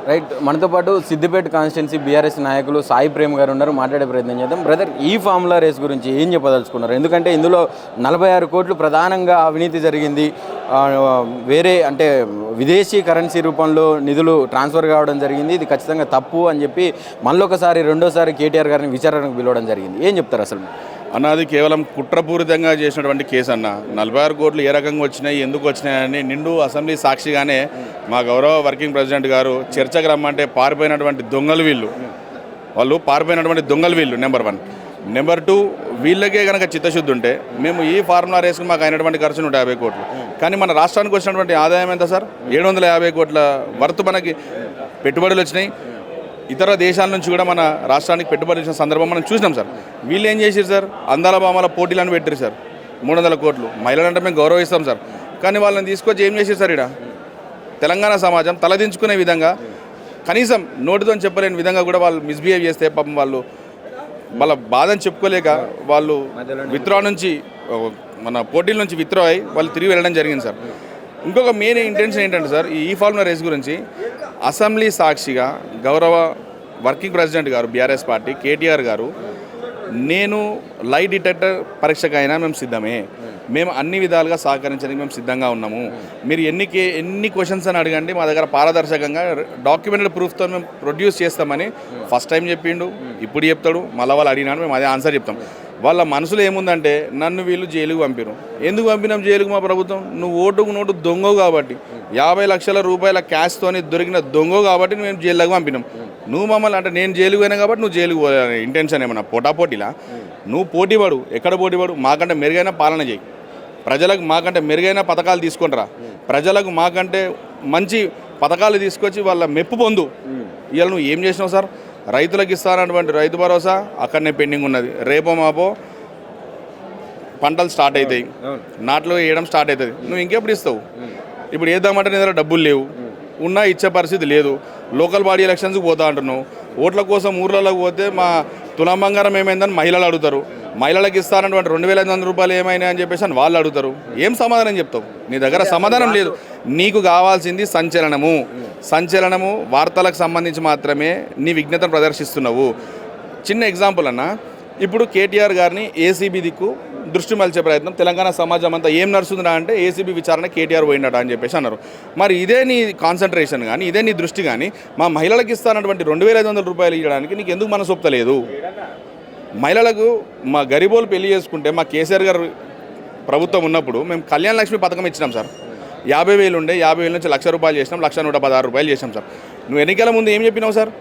Right. మనతో పాటు Siddipet constituency BRS నాయకులు సాయి ప్రేమ్ గారు ఉన్నారు. మాట్లాడే ప్రయత్నం చేద్దాం. బ్రదర్, ఈ ఫార్ములా రేస్ గురించి ఏం చెప్పదలుచుకున్నారు? ఎందుకంటే ఇందులో 46 కోట్లు ప్రధానంగా అవినీతి జరిగింది. వేరే అంటే విదేశీ కరెన్సీ రూపంలో నిధులు ట్రాన్స్ఫర్ కావడం జరిగింది. ఇది ఖచ్చితంగా తప్పు అని చెప్పి మళ్ళొకసారి రెండోసారి కేటీఆర్ గారిని విచారణకు పిలవడం జరిగింది. ఏం చెప్తారు అసలు? అన్నది కేవలం కుట్రపూరితంగా చేసినటువంటి కేసు అన్న. 46 కోట్లు ఏ రకంగా వచ్చినాయి, ఎందుకు వచ్చినాయని నిండు అసెంబ్లీ సాక్షిగానే మా గౌరవ వర్కింగ్ ప్రెసిడెంట్ గారు చర్చకు రమ్మంటే పారిపోయినటువంటి దొంగలు వీళ్ళు. పారిపోయినటువంటి దొంగలు వీళ్ళు. నెంబర్ 1. నెంబర్ 2, వీళ్ళకే కనుక చిత్తశుద్ధి ఉంటే మేము ఈ ఫార్ములా రేసుకు మాకు అయినటువంటి ఖర్చు 150 కోట్లు. కానీ మన రాష్ట్రానికి వచ్చినటువంటి ఆదాయం ఎంత సార్? 750 కోట్ల వరకు మనకి పెట్టుబడులు వచ్చినాయి. ఇతర దేశాల నుంచి కూడా మన రాష్ట్రానికి పెట్టుబడి ఇచ్చిన సందర్భం మనం చూసినాం సార్. వీళ్ళు ఏం చేశారు సార్? అందాల బామల పోటీలను పెట్టారు సార్. 300 కోట్లు. మహిళలంటే మేము గౌరవిస్తాం సార్. కానీ వాళ్ళని తీసుకొచ్చి ఏం చేశారు సార్? ఇక్కడ తెలంగాణ సమాజం తలదించుకునే విధంగా, కనీసం నోటితో చెప్పలేని విధంగా కూడా వాళ్ళు మిస్బిహేవ్ చేస్తే పాపం వాళ్ళు వాళ్ళ బాధని చెప్పుకోలేక వాళ్ళు విత్డ్రా నుంచి మన పోటీల నుంచి విత్డ్రా అయ్యి వాళ్ళు తిరిగి వెళ్ళడం జరిగింది సార్. ఇంకొక మెయిన్ ఇంటెన్షన్ ఏంటంటే సార్, ఈ ఫార్ములా రేస్ గురించి అసెంబ్లీ సాక్షిగా గౌరవ వర్కింగ్ ప్రెసిడెంట్ గారు బీఆర్ఎస్ పార్టీ కేటీఆర్ గారు, నేను లై డిటెక్టర్ పరీక్షకైనా మేము సిద్ధమే, మేము అన్ని విధాలుగా సహకరించడానికి మేము సిద్ధంగా ఉన్నాము, మీరు ఎన్ని క్వశ్చన్స్ అని అడగండి, మా దగ్గర పారదర్శకంగా డాక్యుమెంటెడ్ ప్రూఫ్తో మేము ప్రొడ్యూస్ చేస్తామని ఫస్ట్ టైం చెప్పిండు. ఇప్పుడు చెప్తాడు. మళ్ళీ వాళ్ళు అడిగినాడు, మేము అదే ఆన్సర్ చెప్తాం. వాళ్ళ మనసులో ఏముందంటే నన్ను వీళ్ళు జైలుకు పంపారు. ఎందుకు పంపినాం జైలుకు మా ప్రభుత్వం? నువ్వు ఓటుకు నోటు దొంగవు కాబట్టి, 50 లక్షల రూపాయల క్యాష్తోని దొరికిన దొంగవు కాబట్టి మేము జైలుకు పంపినాం. నువ్వు మమ్మల్ని అంటే నేను జైలుకు పోయినా కాబట్టి నువ్వు జైలుకు పోయాను ఇంటెన్షన్ ఏమన్నా? పోటీలా నువ్వు పోటీపడు. ఎక్కడ పోటీపడు? మాకంటే మెరుగైన పాలన చేయి, ప్రజలకు మాకంటే మెరుగైన పథకాలు తీసుకుంటారా, ప్రజలకు మాకంటే మంచి పథకాలు తీసుకొచ్చి వాళ్ళ మెప్పు పొందు. ఇవాళ నువ్వు ఏం చేసినావు సార్? రైతులకు ఇస్తానటువంటి రైతు భరోసా అక్కడనే పెండింగ్ ఉన్నది. రేపో మాపో పంటలు స్టార్ట్ అవుతాయి, నాట్లు వేయడం స్టార్ట్ అవుతుంది. నువ్వు ఇంకెప్పుడు ఇస్తావు? ఇప్పుడు వేద్దామంటే నీ దగ్గర డబ్బులు లేవు, ఉన్నా ఇచ్చే పరిస్థితి లేదు. లోకల్ బాడీ ఎలక్షన్స్కి పోతా అంటున్నావు. ఓట్ల కోసం ఊర్లలోకి పోతే మా తులం బంగారం ఏమైందని మహిళలు అడుగుతారు. మహిళలకు ఇస్తానటువంటి 2500 రూపాయలు ఏమైనా అని చెప్పేసి అని వాళ్ళు అడుగుతారు. ఏం సమాధానం చెప్తావు? నీ దగ్గర సమాధానం లేదు. నీకు కావాల్సింది సంచలనము వార్తలకు సంబంధించి మాత్రమే నీ విజ్ఞతను ప్రదర్శిస్తున్నావు. చిన్న ఎగ్జాంపుల్ అన్న, ఇప్పుడు కేటీఆర్ గారిని ఏసీబీ దిక్కు దృష్టి మలిచే ప్రయత్నం, తెలంగాణ సమాజం అంతా ఏం నడుస్తుందా అంటే ఏసీబీ విచారణ కేటీఆర్ పోయినట అని చెప్పేసి అన్నారు. మరి ఇదే నీ కాన్సన్ట్రేషన్ కానీ, ఇదే నీ దృష్టి కానీ మా మహిళలకు ఇస్తానటువంటి 2500 రూపాయలు ఇవ్వడానికి నీకు ఎందుకు మనసు ఒప్పుతలేదు? మహిళలకు మా గరీబోలు పెళ్లి చేసుకుంటే మా కేసీఆర్ గారు ప్రభుత్వం ఉన్నప్పుడు మేము కళ్యాణ లక్ష్మి పథకం ఇచ్చినాం సార్. 50,000 ఉండే, 50,000 నుంచి 1,00,000 రూపాయలు చేసినాం, 1,116 రూపాయలు చేసినాం సార్. నువ్వు ఎన్నికల ముందు ఏం చెప్పినావు సార్?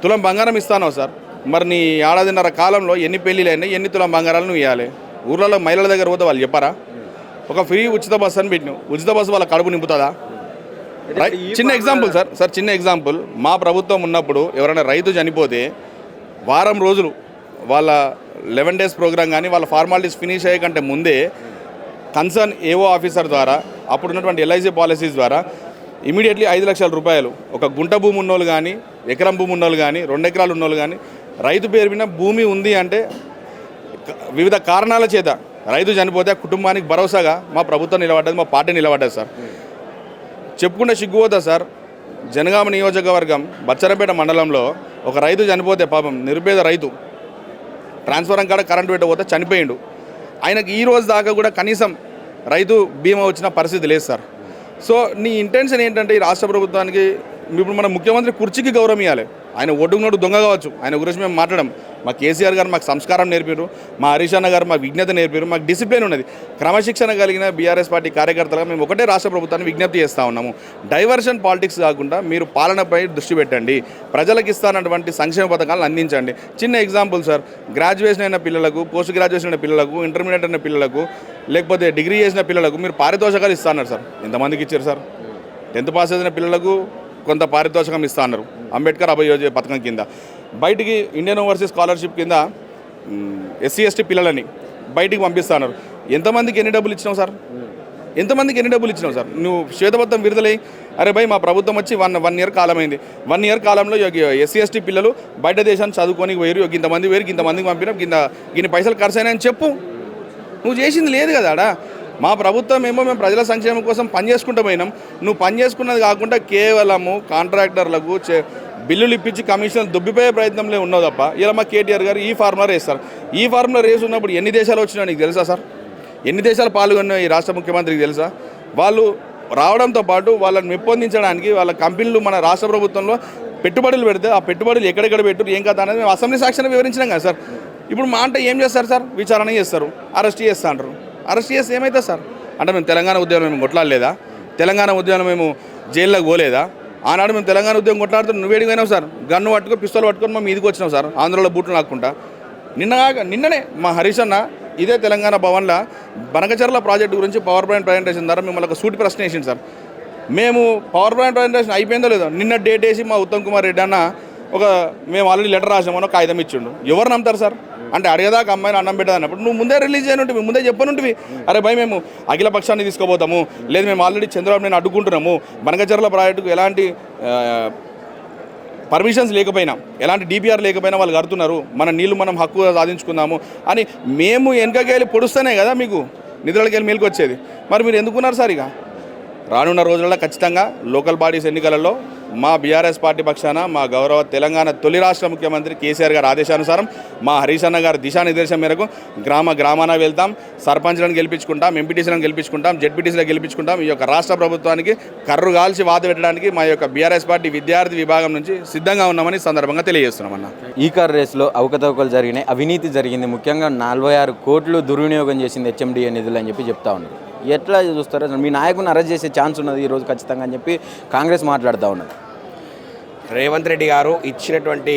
తులం బంగారం ఇస్తానావు సార్. మరి నీ ఏడాదిన్నర కాలంలో ఎన్ని పెళ్ళిళ్ళు అయినాయి, ఎన్ని తులం బంగారాలు నువ్వు ఇవ్వాలి? ఊర్లలో మహిళల దగ్గర పోతే వాళ్ళు చెప్పారా? ఒక ఫ్రీ ఉచిత బస్సు అని పెట్టినావు. ఉచిత బస్సు వాళ్ళ కడుపు నింపుతుందా? చిన్న ఎగ్జాంపుల్ సార్, చిన్న ఎగ్జాంపుల్. మా ప్రభుత్వం ఉన్నప్పుడు ఎవరైనా రైతు చనిపోతే వారం రోజులు వాళ్ళ 11 days ప్రోగ్రామ్ కానీ వాళ్ళ ఫార్మాలిటీస్ ఫినిష్ అయ్యే కంటే ముందే కన్సర్న్ ఏఓ ఆఫీసర్ ద్వారా, అప్పుడున్నటువంటి ఎల్ఐసి పాలసీస్ ద్వారా ఇమీడియట్లీ 5 లక్షల రూపాయలు ఒక గుంట భూమి ఉన్నోళ్ళు కానీ, ఎకరం భూమి ఉన్నోళ్ళు కానీ, 2 ఎకరాలు ఉన్నోళ్ళు కానీ, రైతు పేరు మీద భూమి ఉంది అంటే వివిధ కారణాల చేత రైతు చనిపోతే కుటుంబానికి భరోసాగా మా ప్రభుత్వం నిలబడ్డది, మా పార్టీ నిలబడ్డది సార్. చెప్పుకుంటే సిగ్గుపోతా సార్. జనగామ నియోజకవర్గం బచ్చరంపేట మండలంలో ఒక రైతు చనిపోతే, పాపం నిరుపేద రైతు, ట్రాన్స్ఫారం కాడ కరెంటు పెట్టకపోతే చనిపోయిండు. ఆయనకు ఈ రోజు దాకా కూడా కనీసం రైతు బీమా వచ్చిన పరిస్థితి లేదు సార్. సో నీ ఇంటెన్షన్ ఏంటంటే ఈ రాష్ట్ర ప్రభుత్వానికి ఇప్పుడు మన ముఖ్యమంత్రి కుర్చీకి గౌరవం ఇవ్వాలి. ఆయన ఒడ్డుకు నోటు దొంగ కావచ్చు, ఆయన గురించి మేము మాట్లాడడం. మా కేసీఆర్ గారు మాకు సంస్కారం నేర్పారు, మా హరీష్ అన్న గారు మాకు విజ్ఞత నేర్పారు, మాకు డిసిప్లిన్ ఉన్నది. క్రమశిక్షణ కలిగిన బీఆర్ఎస్ పార్టీ కార్యకర్తలుగా మేము ఒకటే రాష్ట్ర ప్రభుత్వాన్ని విజ్ఞప్తి చేస్తూ ఉన్నాము. డైవర్షన్ పాలిటిక్స్ కాకుండా మీరు పాలనపై దృష్టి పెట్టండి, ప్రజలకు ఇస్తానటువంటి సంక్షేమ పథకాలను అందించండి. చిన్న ఎగ్జాంపుల్ సార్, గ్రాడ్యుయేషన్ అయిన పిల్లలకు, పోస్ట్ గ్రాడ్యుయేషన్ అయిన పిల్లలకు, ఇంటర్మీడియట్ అయిన పిల్లలకు, లేకపోతే డిగ్రీ చేసిన పిల్లలకు మీరు పారితోషకాలు ఇస్తా అన్నారు సార్. ఎంతమందికి ఇచ్చారు సార్? 10th పాస్ చేసిన పిల్లలకు కొంత పారితోషికం ఇస్తా అన్నారు అంబేద్కర్ అభయ పథకం కింద. బయటికి ఇండియన్ ఓవర్సీస్ స్కాలర్షిప్ కింద SC ST పిల్లలని బయటికి పంపిస్తా అన్నారు. ఎంతమందికి ఎన్ని డబ్బులు ఇచ్చినావు సార్? నువ్వు శ్వేతపత్రం విడుదలై అరే భయ్ మా ప్రభుత్వం వచ్చి వన్ ఇయర్ కాలమైంది, 1 year కాలంలో SC ST పిల్లలు బయట దేశాన్ని చదువుకొని వేరు, ఇంతమందికి పంపినా, ఇన్ని పైసలు ఖర్చు అయినాయని చెప్పు. నువ్వు చేసింది లేదు కదా ఆడ. మా ప్రభుత్వం ఏమో మేము ప్రజల సంక్షేమం కోసం పనిచేసుకుంటూ పోయినాం. నువ్వు పని చేసుకున్నది కాకుండా కేవలము కాంట్రాక్టర్లకు బిల్లులు ఇప్పించి కమిషన్లు దుబ్బిపోయే ప్రయత్నంలో ఉన్నావు తప్ప ఇలా మా కేటీఆర్ గారు ఈ ఫార్ములా వేస్తారు. ఈ ఫార్ములా రేస్ ఉన్నప్పుడు ఎన్ని దేశాలు వచ్చినా నీకు తెలుసా సార్? ఎన్ని దేశాలు పాల్గొన్నాయి ఈ రాష్ట్ర ముఖ్యమంత్రికి తెలుసా? వాళ్ళు రావడంతో పాటు వాళ్ళని మెప్పొందించడానికి వాళ్ళ కంపెనీలు మన రాష్ట్ర ప్రభుత్వంలో పెట్టుబడులు పెడితే ఆ పెట్టుబడులు ఎక్కడెక్కడ పెట్టారు ఏం కదా అనేది మేము అసెంబ్లీ సాక్షిని వివరించినాం కదా సార్. ఇప్పుడు మా అంటే ఏం చేస్తారు సార్? విచారణ చేస్తారు, అరెస్ట్ చేస్తా అంటారు. అరెస్ట్ చేస్తే ఏమవుతుంది సార్? అంటే మేము తెలంగాణ ఉద్యమం మేము కొట్లాడలేదా? తెలంగాణ ఉద్యమం మేము జైల్లోకి పోలేదా? ఆనాడు మేము తెలంగాణ ఉద్యమం కొట్లాడుతూ నువ్వేడిపోయినావు సార్. గన్ను పట్టుకొని పిస్తోల్ పట్టుకొని మేము మీదికి వచ్చినాం సార్, ఆంధ్రలో బూట్లు నాకుంటా. నిన్ననే మా హరీష్ అన్న ఇదే తెలంగాణ భవన్లో బనకచర్ల ప్రాజెక్టు గురించి పవర్ పాయింట్ ప్రజెంటేషన్ ద్వారా మిమ్మల్ని ఒక సూటి ప్రశ్న వేసింది సార్. మేము పవర్ పాయింట్ ప్రజెంటేషన్ అయిపోయిందో లేదో నిన్న డేట్ వేసి మా ఉత్తమ్ కుమార్ రెడ్డి అన్న మేము ఆల్రెడీ లెటర్ రాసామని ఒక కాగితం ఇచ్చిండు. ఎవరు నమ్ముతారు సార్? అంటే అడిగేదాకా అమ్మాయిని అన్నం పెట్టదన్నప్పుడు నువ్వు ముందే రిలీజ్ చేయనుంటివి, ముందే చెప్పనుంటివి. అరే భయ్ మేము అఖిల పక్షాన్ని తీసుకోబోతాము, లేదు మేము ఆల్రెడీ చంద్రబాబు నేను అడ్డుకుంటున్నాము, బనకచర్ల ప్రాజెక్టుకు ఎలాంటి పర్మిషన్స్ లేకపోయినా ఎలాంటి డిపిఆర్ లేకపోయినా వాళ్ళు కడుతున్నారు, మన నీళ్లు మనం హక్కు సాధించుకుందాము అని మేము వెనకకెళ్ళి పొడుస్తూనే కదా మీకు నిధులకి వెళ్ళి మేలుకు వచ్చేది. మరి మీరు ఎందుకున్నారు సార్? ఇక రానున్న రోజుల్లో ఖచ్చితంగా లోకల్ బాడీస్ ఎన్నికలలో మా బీఆర్ఎస్ పార్టీ పక్షాన మా గౌరవ తెలంగాణ తొలి రాష్ట్ర ముఖ్యమంత్రి కేసీఆర్ గారి ఆదేశానుసారం మా హరీష్ అన్న గారి దిశానిర్దేశం మేరకు గ్రామాన వెళ్తాం, సర్పంచ్లను గెలిపించుకుంటాం, ఎంపీటీసీలను గెలిపించుకుంటాం, జెడ్పీటీసీలను గెలిపించుకుంటాం. ఈ యొక్క రాష్ట్ర ప్రభుత్వానికి కర్రు కాల్చి వాత పెట్టడానికి మా యొక్క బీఆర్ఎస్ పార్టీ విద్యార్థి విభాగం నుంచి సిద్ధంగా ఉన్నామని సందర్భంగా తెలియజేస్తున్నాం. అన్న ఈ కార్ రేస్లో అవకతవకలు జరిగినాయి, అవినీతి జరిగింది, ముఖ్యంగా 46 కోట్లు దుర్వినియోగం చేసింది హెచ్ఎండిఏ నిధులు అని చెప్తా ఉన్నారు. ఎట్లా చూస్తారో మీ నాయకుని అరెస్ట్ చేసే ఛాన్స్ ఉన్నది ఈరోజు ఖచ్చితంగా అని చెప్పి కాంగ్రెస్ మాట్లాడుతూ ఉన్నది. రేవంత్ రెడ్డి గారు ఇచ్చినటువంటి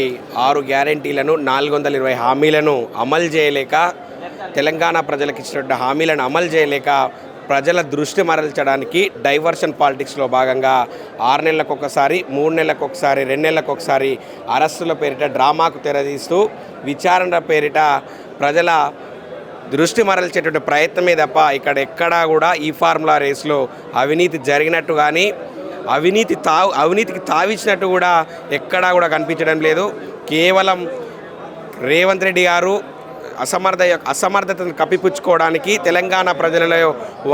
6 గ్యారంటీలను 420 హామీలను అమలు చేయలేక, తెలంగాణ ప్రజలకు ఇచ్చినటువంటి హామీలను అమలు చేయలేక ప్రజల దృష్టి మరల్చడానికి డైవర్షన్ పాలిటిక్స్లో భాగంగా 6 నెలలకు ఒకసారి, 3 నెలలకు ఒకసారి, 2 నెలలకు ఒకసారి అరెస్టుల పేరిట డ్రామాకు తెరదీస్తూ విచారణ పేరిట ప్రజల దృష్టి మరల్చేటువంటి ప్రయత్నమే తప్ప ఇక్కడ ఎక్కడా కూడా ఈ ఫార్ములా రేస్లో అవినీతి జరిగినట్టు కానీ అవినీతికి తావిచ్చినట్టు కూడా ఎక్కడా కూడా కనిపించడం లేదు. కేవలం రేవంత్ రెడ్డి గారు అసమర్థతను కప్పిపుచ్చుకోవడానికి, తెలంగాణ ప్రజలలో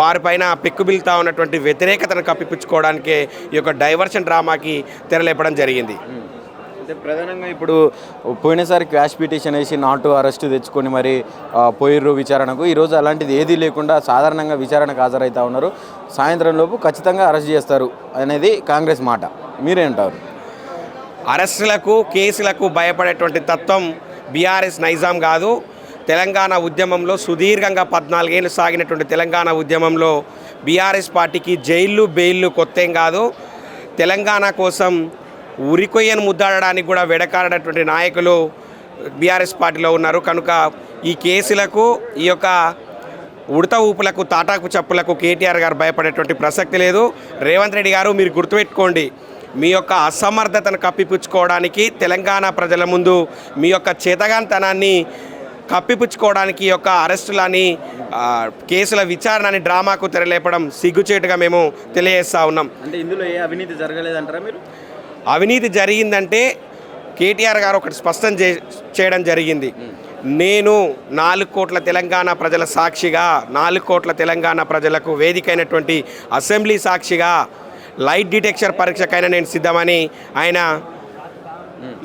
వారిపైన పెక్కుబిల్తా ఉన్నటువంటి వ్యతిరేకతను కప్పిపుచ్చుకోవడానికే ఈ యొక్క డైవర్షన్ డ్రామాకి తెరలేపడం జరిగింది. అంటే ప్రధానంగా ఇప్పుడు పోయినసారి క్వాష్ పిటిషన్ వేసి నాట్ అరెస్ట్ తెచ్చుకొని మరి పోయిర్రు విచారణకు. ఈరోజు అలాంటిది ఏదీ లేకుండా సాధారణంగా విచారణకు హాజరవుతూ ఉన్నారు. సాయంత్రం లోపు ఖచ్చితంగా అరెస్ట్ చేస్తారు అనేది కాంగ్రెస్ మాట. మీరేంటారు? అరెస్టులకు, కేసులకు భయపడేటువంటి తత్వం బీఆర్ఎస్ నైజాం కాదు. తెలంగాణ ఉద్యమంలో సుదీర్ఘంగా 14 ఏళ్ళు సాగినటువంటి తెలంగాణ ఉద్యమంలో బీఆర్ఎస్ పార్టీకి జైళ్ళు బెయిళ్ళు కొత్తేం కాదు. తెలంగాణ కోసం ఉరికొయ్యను ముద్దాడడానికి కూడా వెడకాడేటువంటి నాయకులు బీఆర్ఎస్ పార్టీలో ఉన్నారు. కనుక ఈ కేసులకు, ఈ యొక్క ఉడత ఊపులకు, తాటాకు చప్పులకు కేటీఆర్ గారు భయపడేటువంటి ప్రసక్తి లేదు. రేవంత్ రెడ్డి గారు మీరు గుర్తుపెట్టుకోండి, మీ యొక్క అసమర్థతను కప్పిపుచ్చుకోవడానికి, తెలంగాణ ప్రజల ముందు మీ యొక్క చేతగాంతనాన్ని కప్పిపుచ్చుకోవడానికి ఈ యొక్క అరెస్టులని, కేసుల విచారణని డ్రామాకు తెరలేపడం సిగ్గుచేటుగా మేము తెలియజేస్తూ ఉన్నాం. అంటే ఇందులో ఏ అవినీతి జరగలేదంటారా మీరు? అవినీతి జరిగిందంటే కేటీఆర్ గారు ఒకటి స్పష్టం చేయడం జరిగింది. నేను 4 కోట్ల తెలంగాణ ప్రజల సాక్షిగా, 4 కోట్ల తెలంగాణ ప్రజలకు వేదికైనటువంటి అసెంబ్లీ సాక్షిగా లైట్ డిటెక్టర్ పరీక్షకైనా నేను సిద్ధమని, ఆయన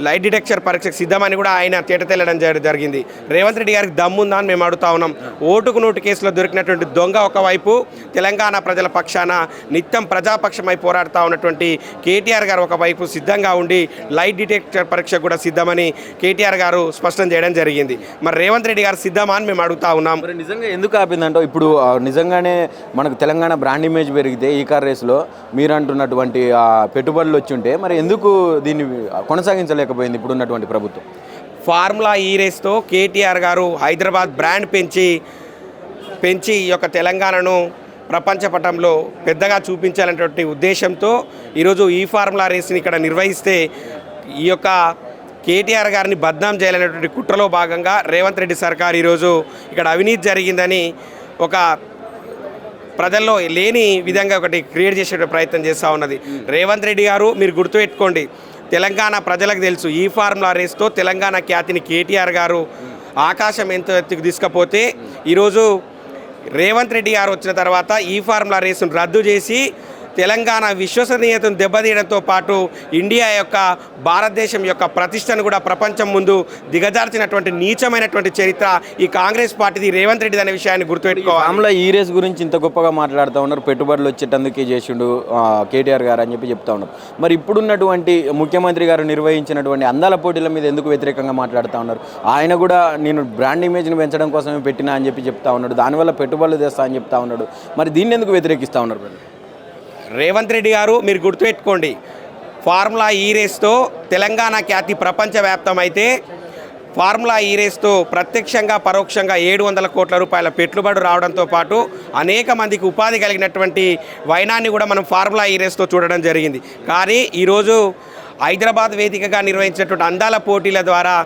లైట్ డిటెక్టర్ పరీక్షకు సిద్ధమని కూడా ఆయన తేటతెల్లడం జరిగింది. రేవంత్ రెడ్డి గారికి దమ్ముందా అని మేము అడుగుతా ఉన్నాం. ఓటుకు నోటు కేసులో దొరికినటువంటి దొంగ ఒకవైపు, తెలంగాణ ప్రజల పక్షాన నిత్యం ప్రజాపక్షమై పోరాడుతూ ఉన్నటువంటి కేటీఆర్ గారు ఒకవైపు సిద్ధంగా ఉండి లైట్ డిటెక్టర్ పరీక్ష కూడా సిద్ధమని కేటీఆర్ గారు స్పష్టం చేయడం జరిగింది. మరి రేవంత్ రెడ్డి గారు సిద్ధమా అని మేము అడుగుతా ఉన్నాం. మరి నిజంగా ఎందుకు ఆపిందంటే ఇప్పుడు నిజంగానే మనకు తెలంగాణ బ్రాండ్ ఇమేజ్ పెరిగితే ఈ కార్ రేస్లో మీరు అంటున్నటువంటి పెట్టుబడులు వచ్చి ఉంటే మరి ఎందుకు దీన్ని కొనసాగించలేకపోయింది ఇప్పుడు ఉన్నటువంటి ప్రభుత్వం? ఫార్ములా ఈ రేస్తో కేటీఆర్ గారు హైదరాబాద్ బ్రాండ్ పెంచి ఈ యొక్క తెలంగాణను ప్రపంచ పటంలో పెద్దగా చూపించాలనేటువంటి ఉద్దేశంతో ఈరోజు ఈ ఫార్ములా రేస్ని ఇక్కడ నిర్వహిస్తే ఈ యొక్క కేటీఆర్ గారిని బద్నాం చేయాలనేటువంటి కుట్రలో భాగంగా రేవంత్ రెడ్డి సర్కార్ ఈరోజు ఇక్కడ అవినీతి జరిగిందని ఒక ప్రజల్లో లేని విధంగా ఒకటి క్రియేట్ చేసే ప్రయత్నం చేస్తూ ఉన్నది. రేవంత్ రెడ్డి గారు మీరు గుర్తుపెట్టుకోండి, తెలంగాణ ప్రజలకు తెలుసు ఈ ఫార్ములా రేస్తో తెలంగాణ ఖ్యాతిని కేటీఆర్ గారు ఆకాశం ఎంత ఎత్తుకు తీసుకపోతే ఈరోజు రేవంత్ రెడ్డి గారు వచ్చిన తర్వాత ఈ ఫార్ములా రేసును రద్దు చేసి తెలంగాణ విశ్వసనీయతను దెబ్బతీయడంతో పాటు ఇండియా యొక్క భారతదేశం యొక్క ప్రతిష్టను కూడా ప్రపంచం ముందు దిగజార్చినటువంటి నీచమైనటువంటి చరిత్ర ఈ కాంగ్రెస్ పార్టీది, రేవంత్ రెడ్డి అనే విషయాన్ని గుర్తుపెట్టుకోవాలి. ఆమ్లా ఈ రేస్ గురించి ఇంత గొప్పగా మాట్లాడుతూ ఉన్నారు, పెట్టుబడులు వచ్చేటందుకే చేసిండు కేటీఆర్ గారు అని చెప్పి చెప్తా ఉన్నారు. మరి ఇప్పుడున్నటువంటి ముఖ్యమంత్రి గారు నిర్వహించినటువంటి అందాల పోటీల మీద ఎందుకు వ్యతిరేకంగా మాట్లాడుతూ ఉన్నారు? ఆయన కూడా నేను బ్రాండ్ ఇమేజ్ని పెంచడం కోసమే పెట్టినా అని చెప్పి చెప్తా ఉన్నాడు, దానివల్ల పెట్టుబడులు తెస్తా అని చెప్తా ఉన్నాడు. మరి దీన్ని ఎందుకు వ్యతిరేకిస్తూ ఉన్నారు? రేవంత్ రెడ్డి గారు మీరు గుర్తుపెట్టుకోండి, ఫార్ములా ఈ రేస్తో తెలంగాణ ఖ్యాతి ప్రపంచవ్యాప్తం అయితే ఫార్ములా ఈ రేస్తో ప్రత్యక్షంగా పరోక్షంగా 700 కోట్ల రూపాయల పెట్టుబడి రావడంతో పాటు అనేక మందికి ఉపాధి కలిగినటువంటి వైనాన్ని కూడా మనం ఫార్ములా ఈ రేస్తో చూడడం జరిగింది. కానీ ఈరోజు హైదరాబాద్ వేదికగా నిర్వహించినటువంటి అందాల పోటీల ద్వారా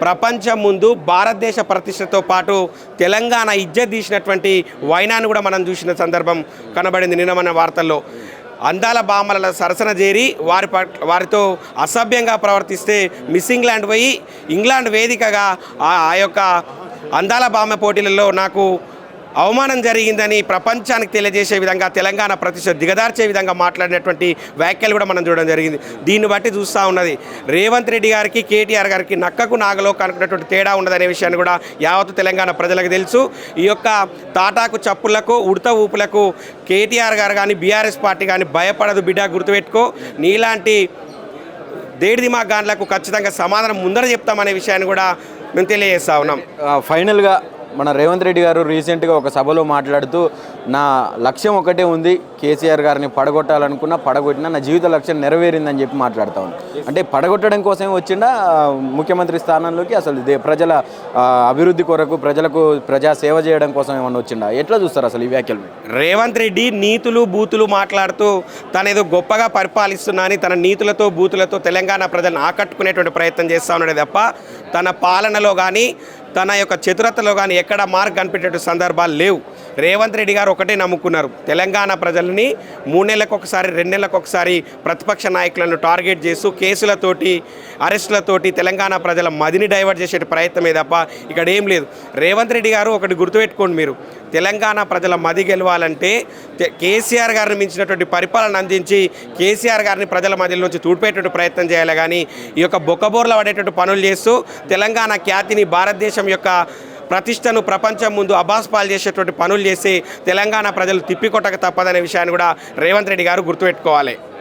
ప్రపంచం ముందు భారతదేశ ప్రతిష్టతో పాటు తెలంగాణ ఇజ్జత్ తీసినటువంటి వైనాన్ని కూడా మనం చూసిన సందర్భం కనబడింది నిన్న మన వార్తల్లో. అందాల బామల సరసన చేరి వారితో అసభ్యంగా ప్రవర్తిస్తే మిస్ ఇంగ్లాండ్ పోయి ఇంగ్లాండ్ వేదికగా ఆ యొక్క అందాల బామ పోటీలలో నాకు అవమానం జరిగిందని ప్రపంచానికి తెలియజేసే విధంగా తెలంగాణ ప్రతిష్ట దిగదార్చే విధంగా మాట్లాడినటువంటి వ్యాఖ్యలు కూడా మనం చూడడం జరిగింది. దీన్ని బట్టి చూస్తూ ఉన్నది రేవంత్ రెడ్డి గారికి కేటీఆర్ గారికి నక్కకు నాగలో కనుకున్నటువంటి తేడా ఉండదనే విషయాన్ని కూడా యావత్తు తెలంగాణ ప్రజలకు తెలుసు. ఈ యొక్క తాటాకు చప్పులకు ఉడత ఊపులకు కేటీఆర్ గారు కానీ బీఆర్ఎస్ పార్టీ కానీ భయపడదు బిడ్డ, గుర్తుపెట్టుకో. నీలాంటి దేడి దిమాగ్ గాన్లకు ఖచ్చితంగా సమాధానం ముందర చెప్తామనే విషయాన్ని కూడా మేము తెలియజేస్తా ఉన్నాం. ఫైనల్గా మన రేవంత్ రెడ్డి గారు రీసెంట్గా ఒక సభలో మాట్లాడుతూ నా లక్ష్యం ఒకటే ఉంది, కేసీఆర్ గారిని పడగొట్టినా నా జీవిత లక్ష్యం నెరవేరిందని చెప్పి మాట్లాడుతూ ఉన్నాను. అంటే పడగొట్టడం కోసమే వచ్చిండా ముఖ్యమంత్రి స్థానంలోకి? అసలు ప్రజల అభివృద్ధి కొరకు ప్రజా సేవ చేయడం కోసం ఏమన్నా వచ్చిండా? ఎట్లా చూస్తారు అసలు ఈ వ్యాఖ్యలు? రేవంత్ రెడ్డి నీతులు బూతులు మాట్లాడుతూ తనేదో గొప్పగా పరిపాలిస్తున్నానని తన నీతులతో బూతులతో తెలంగాణ ప్రజలను ఆకట్టుకునేటువంటి ప్రయత్నం చేస్తూ ఉన్నాడే తప్ప తన పాలనలో కానీ తన యొక్క చతురతలో కానీ ఎక్కడ మార్క్ కనిపెట్టే సందర్భాలు లేవు. రేవంత్ రెడ్డి గారు ఒకటే నమ్ముకున్నారు, తెలంగాణ ప్రజలని 3 నెలలకు ఒకసారి 2 నెలలకు ఒకసారి ప్రతిపక్ష నాయకులను టార్గెట్ చేస్తూ కేసులతోటి అరెస్టులతోటి తెలంగాణ ప్రజల మదిని డైవర్ట్ చేసే ప్రయత్నమే తప్ప ఇక్కడ ఏం లేదు. రేవంత్ రెడ్డి గారు ఒకటి గుర్తుపెట్టుకోండి, మీరు తెలంగాణ ప్రజల మది గెలవాలంటే కేసీఆర్ గారిని మించినటువంటి పరిపాలన అందించి కేసీఆర్ గారిని ప్రజల మధ్య నుంచి తూడిపేటువంటి ప్రయత్నం చేయాలి. కానీ ఈ యొక్క బొక్కబోర్ల పడేటువంటి పనులు చేస్తూ తెలంగాణ ఖ్యాతిని భారతదేశం యొక్క ప్రతిష్టను ప్రపంచం ముందు అబాస్పాలు చేసేటువంటి పనులు చేసి తెలంగాణ ప్రజలు తిప్పికొట్టక తప్పదనే విషయాన్ని కూడా రేవంత్ రెడ్డి గారు గుర్తుపెట్టుకోవాలి.